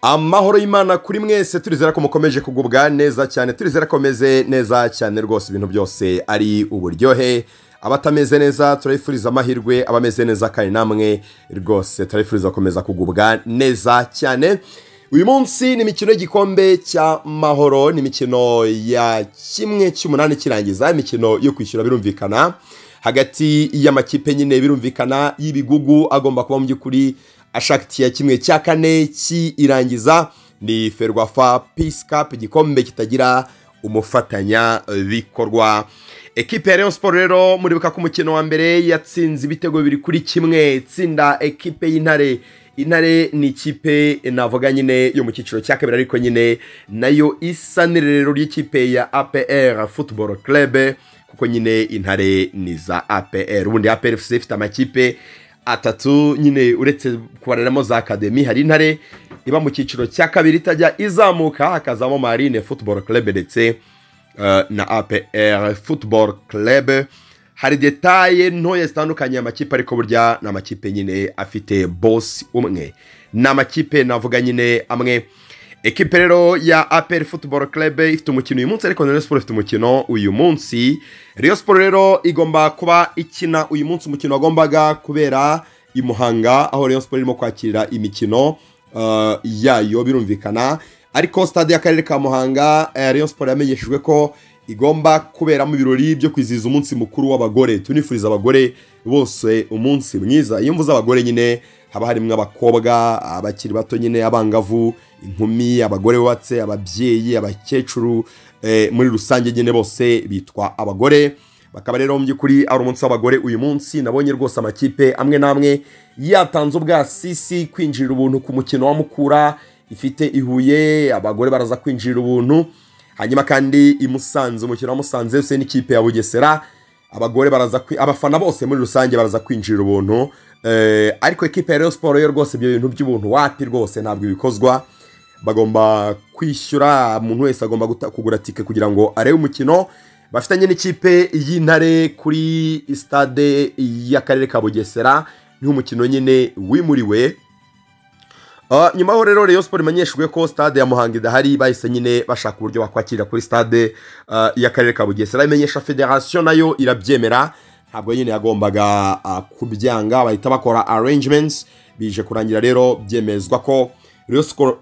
Amahoro y'Imana kuri mwese, turizera ko mukomeje kugubwa neza cyane, turizera ko meze neza cyane rwose, ibintu byose ari uburyohe. Abatameze neza turabifuriza amahirwe, abameze neza kandi namwe rwose turabifuriza gukomeza kugubwa neza cyane. Uyu munsi ni imikino y'igikombe cy'amahoro, ni imikino ya kimwe cy'umunani kirangiza, imikino yo kwishyura birumvikana hagati y'amakipe nyine, birumvikana y'ibigugu agomba kuba mu by'ukuri ashakitiye kimwe cya kane cy'irangiza. Ni Ferwafa Peace Cup, igikombe kitagira umufatanya bikorwa. Ekipe ya Rayon Sport rero muribuka ko umukino wa mbere yatsinze ibitego 2-1, tsinda ekipe y'Intare. Intare ni ikipe navuga nyine yo mu cyiciro cya kabiri, ariko nyine nayo isa n'irerero ry'ikipe ya APR Football Club, kuko nyine Intare ni za APR. Ubundi APR FC ifite amakipe atatu nyine, uretse kubareramo za academy. Hari Intare iba mu cyiciro cya kabiri itajya izamuka, hakazamo Marine Football Club ndetse na APR Football Club. Hari detaye ntoya zitandukanye amakipe, ariko burya na amakipe nyine afite boss umwe, na amakipe navuga nyine amwe. Ekipe rero ya APR Football Club ifite umukino uyu munsi, ariko Rayon Sport ifite umukino uyu munsi. Rayon Sport rero igomba kuba ikina uyu munsi umukino wagombaga kubera i Muhanga, aho Rayon Sport irimo kwakira imikino yayo birumvikana. Ariko stade y'akarere ka Muhanga, Rayon Sport yamenyeshejwe ko igomba kuberamo ibirori byo kwizihiza umunsi mukuru w'abagore. Tunifuriza abagore bose umunsi mwiza. Iyo mvuze abagore nyine haba harimo abakobwa, abakiri bato nyine, abangavu, inkumi, abagore bubatse, ababyeyi, abakecuru, muri rusange nyine bose bitwa abagore. Bakaba rero mu by'ukuri ari umunsi w'abagore uyu munsi. Nabonye rwose amakipe amwe namwe yatanze ubwasisi kwinjira ubuntu ku mukino wa Mukura ifite ihuye, abagore baraza kwinjira ubuntu. Hanyuma kandi i Musanze, umukino wa Musanze use n'ikipe ya Bugesera, abagore baraza abafana bose muri rusange baraza kwinjira ubuntu. Ariko ekipe ya Rayon Sport yo rwose ibyo bintu by'ubuntu wapi rwose ntabwo bikozwa. Bagomba kwishyura, umuntu wese agomba kugura tike kugira ngo arebe umukino. Bafitanye n'ikipe y'Intare kuri stade y'akarere ka Bugesera, ni umukino nyine wimuriwe. Nyuma ho rero Rayon Sport imenyeshejwe ko stade ya Muhanga idahari, bahise nyine bashaka uburyo bakwakira kuri stade y'akarere ka Bugesera. Imenyesha Federation nayo irabyemera, ntabwo nyine yagombaga kubyanga, bahita bakora arrangements. Bije kurangira rero byemezwa ko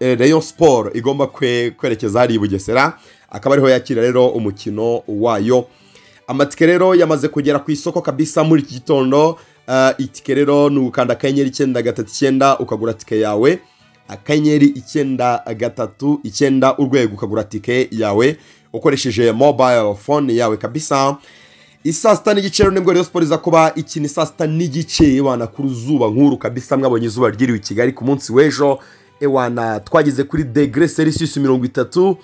Rayon Sport igomba kwerekeza hari i Bugesera, akaba ariho yakira rero umukino wayo. Amatike rero yamaze kugera ku isoko kabisa muri iki gitondo. Itike rero ni ukanda akanyenyeri 939 ukagura tike yawe, akanyenyeri 939 urwego ukagura tike yawe ukoresheje mobile phone yawe kabisa. Isaa sita n'igice rero nibwo Rayon Sport iza kuba ikina saa sita n'igice, wana ku ruzuba nkuru kabisa. Mwabonye izuba ryiriwe i Kigali ku munsi w'ejo, wana twageze kuri degree Celsius 30.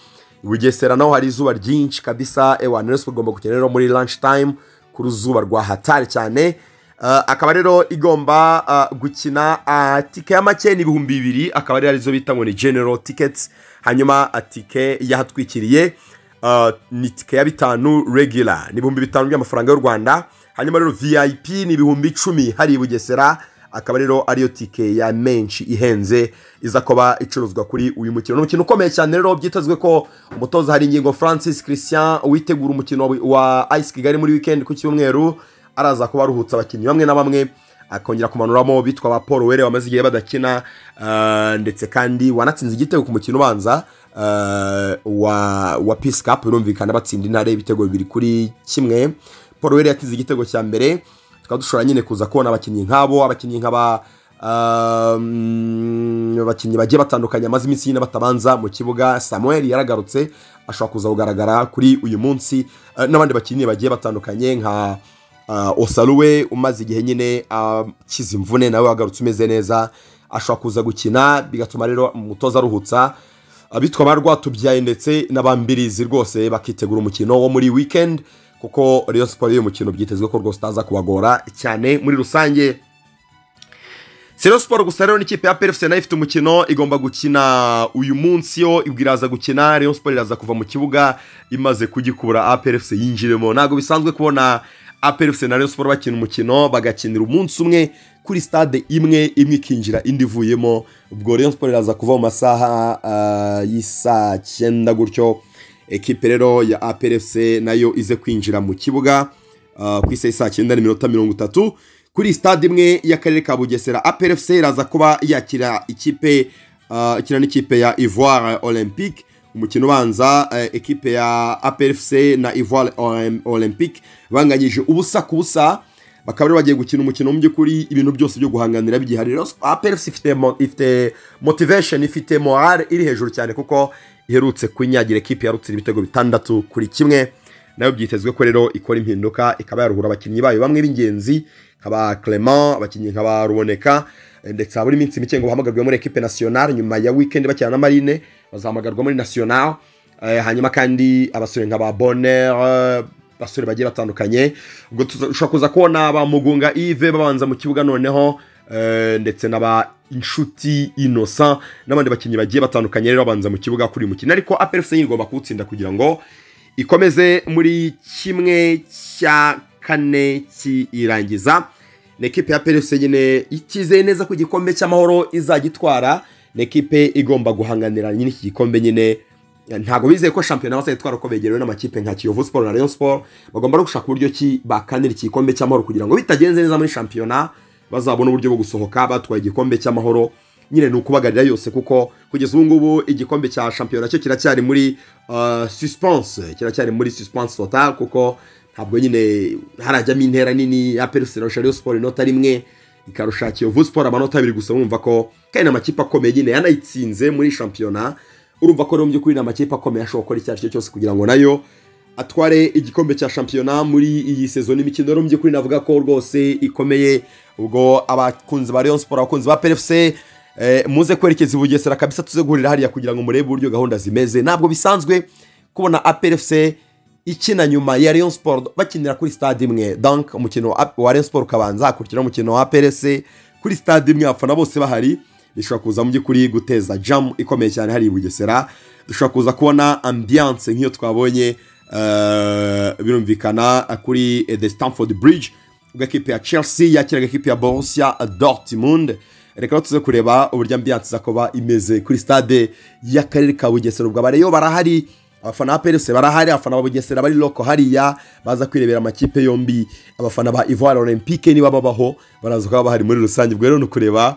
Bugesera naho hari izuba ryinshi kabisa. Wana Rayon Sport igomba gukina rero muri lunch time ku ruzuba rwa hatari cyane. Akaba rero igomba gukina tike ya make ni 2,000, akaba ari arizo bita ngo ni general tickets. Hanyuma tike yahatwikiriye ni tike ya 5 regular ni 5,000 by'amafaranga y'u Rwanda. Hanyuma rero VIP ni 10,000 hari i Bugesera, akaba rero ariyo tike ya menshi ihenze iza kuba icuruzwa kuri uyu mukino. N'umukino ukomeye cyane rero, byitezwe ko umutoza hari ingingo Francis Christian witegura umukino wa Ice Kigali muri weekend ku cyumweru araza kuba aruhutsa abakinnyi bamwe na bamwe, akongera kumanuramo bitwa ba Paul Were bamaze igihe badakina, ndetse kandi wanatsinze igitego ku mukino ubanza wa Peace Cup, birumvikana batsinda Intare ibitego 2-1. Paul Were yakize igitego cya mbere. Tukaba dushobora nyine kuza kubona abakinnyi nk'abo, abakinnyi nk'aba abakinnyi bagiye batandukanye amaze iminsi nyine batabanza mu kibuga. Samuel yaragarutse, ashobora kuza kugaragara kuri uyu munsi, n'abandi bakinnyi bagiye batandukanye nka Osaluwe umaze igihe nyine akiza imvune, nawe wagarutse umeze neza, ashobora kuza gukina, bigatuma rero umutoza aruhutsa abitwa barwatubyaye ndetse n'abambirizi rwose bakitegura umukino wo muri weekend, kuko Rayon Sport uyu mukino byitezwe ko rwose utaza kubagora cyane muri rusange. Rayon Sport gusa rero n'ikipe ya APR FC nayo ifite umukino igomba gukina uyu munsi, yo ibwiraza gukina. Rayon Sport iraza kuva mu kibuga imaze kugikura APR FC yinjiremo. Ntago bisanzwe kubona APR FC na Rayon Sport bakina umukino bagakinira umunsi umwe kuri stade imwe ikinjira indi ivuyemo. Ubwo Rayon Sport iraza kuva mu masaha y'isa 9 gutyo, ekipe rero ya APR FC nayo ize kwinjira mu kibuga ku isa y'isa 9:30 kuri stade imwe y'akarere ka Bugesera. APR FC iraza kuba yakira n'ikipe ya Ivoire Olympique. Umukino ubanza ekipe ya APR FC na Ivoire Olympique banganyije ubusa ku busa, bakaba bagiye gukina umukino mu by'ukuri ibintu byose byo guhanganira bigihari. APR FC ifite motivation, ifite morale iri hejuru cyane kuko iherutse kunyagira ekipe ya Rutsiro ibitego 6-1, nayo byitezwe ko rero ikora impinduka ikaba yaruhura abakinnyi bayo bamwe b'ingenzi nkaba Clement, abakinnyi nkaba Ruboneka, ndetse buri minsi mike ngo bahamagarwe muri ekipe nationale nyuma ya weekend bakina na Marine, bazahamagarwa muri national. Hanyuma kandi abasore nkaba Bonheur, basore bagiye batandukanye. Ubwo tushobora kuza kubona ba Mugunga Yves babanza mu kibuga noneho, ndetse n'aba Inshuti Innocent n'abandi bakinnyi bagiye batandukanye rero babanza mu kibuga kuri mukino. Ariko APR FC igomba kuwutsinda kugira ngo ikomeze muri kimwe cya kane cy'irangiza. N'ekipe ya APR FC nyine itizeye neza ku gikombe cy'amahoro izagitwara. N'ekipe igomba guhanganira nyine iki gikombe nyine. Ntago bizeye ko championnat bazayitwara uko begerewe n'amakipe nka Kiyovu Sport na Rayon Sport. Bagomba no gushaka uburyo ki bakanira iki gikombe cy'amahoro kugira ngo bitagenze neza muri championnat bazabona uburyo bwo gusohoka batwaye igikombe cy'amahoro. Nyine nukubagarira yose kuko kugeza ubu ngubu igikombe cya championnat cyo kiracyari muri suspense total kuko ntabwo nyine harajyamo intera nini. APR FC na Rayon Sport inota rimwe, ikarusha Kiyovu Sport amanota 2 gusa. Urumva ko kandi amakipe akomeye nyine yanayitsinze muri championnat. Urumva ko rero mu by'ukuri n'amakipe akomeye ashobora gukora icyo aricyo cyose kugira ngo nayo atware igikombe cya championnat muri iyi season. Imikino rero mu by'ukuri navuga ko rwose ikomeye. Ubwo abakunzi ba Rayon Sport, abakunzi ba APR FC, muze kwerekeza i Bugesera kabisa, tuze guhurira hariya kugira ngo murebe uburyo gahunda zimeze. Ntabwo bisanzwe kubona APR FC ikina nyuma ya Rayon Sport bakinira kuri stade imwe. Donc umukino wa Rayon Sport ukabanza hakurikira umukino wa APR FC kuri stade imwe, abafana bose bahari. Bishobora kuza mu by'ukuri guteza jam ikomeye cyane hari i Bugesera. Dushobora kuza kubona ambiance nk'iyo twabonye birumvikana kuri the Stamford Bridge, ubwo ekipe ya Chelsea yakiraga ekipe ya Borussia Dortmund. Reka tuze kureba uburyo ambiance zakoba imeze kuri stade y'akarere ka Bugesera. Ubwo abareyo barahari, abafana ba APR FC barahari, abafana ba Bugesera bari loko hariya baza kwirebera amakipe yombi. Abafana ba Ivoire Olympique niba babaho baraza kuba bahari muri rusange. Ubwo rero nukureba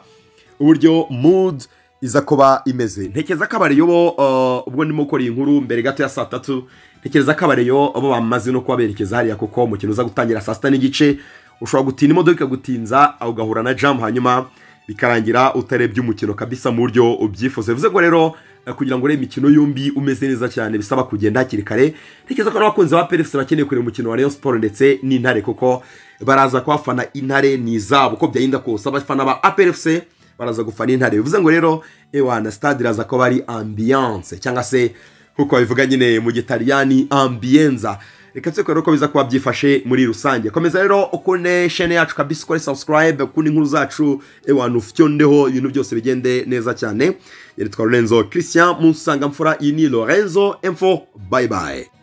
uburyo mood iza kuba imeze. Ntekereza ko abareyo ubwo ndimo gukora iyi nkuru mbere gato ya 3:00, ntekereza ko abareyo abo bamaze no kubaberekeza hariya kuko umukino uza gutangira 6:30. Ushobora gutina imodoka gutinza ugahura na jam hanyuma bikarangira utarebye umukino kabisa mu buryo ubyifuza. Bivuze ngo rero kugira ngo urebe imikino yombi umeze neza cyane bisaba kugenda hakiri kare. Ntekereza ko n'abakunzi ba APR FC bakeneye kureba umukino wa Rayon Sport ndetse n'Intare kuko baraza kwafana Intare n'izabo uko byayinda kose. Abafana ba APR FC baraza gufana Intare. Bivuze ngo rero na stade iraza ko bari ambiance cyangwa se kuko bivuga nyine mu Gitaliyani ambienza. Reka tse ko biza kuba byifashe muri rusange. Komeza rero ukune chaîne yacu kabisa, ukore subscribe, ukune inkuru zacu ufyondeho ibintu byose bigende neza cyane. Yari twa Lorenzo Christian Musanga Mfura, iyi ni Lorenzo Info. Bye bye.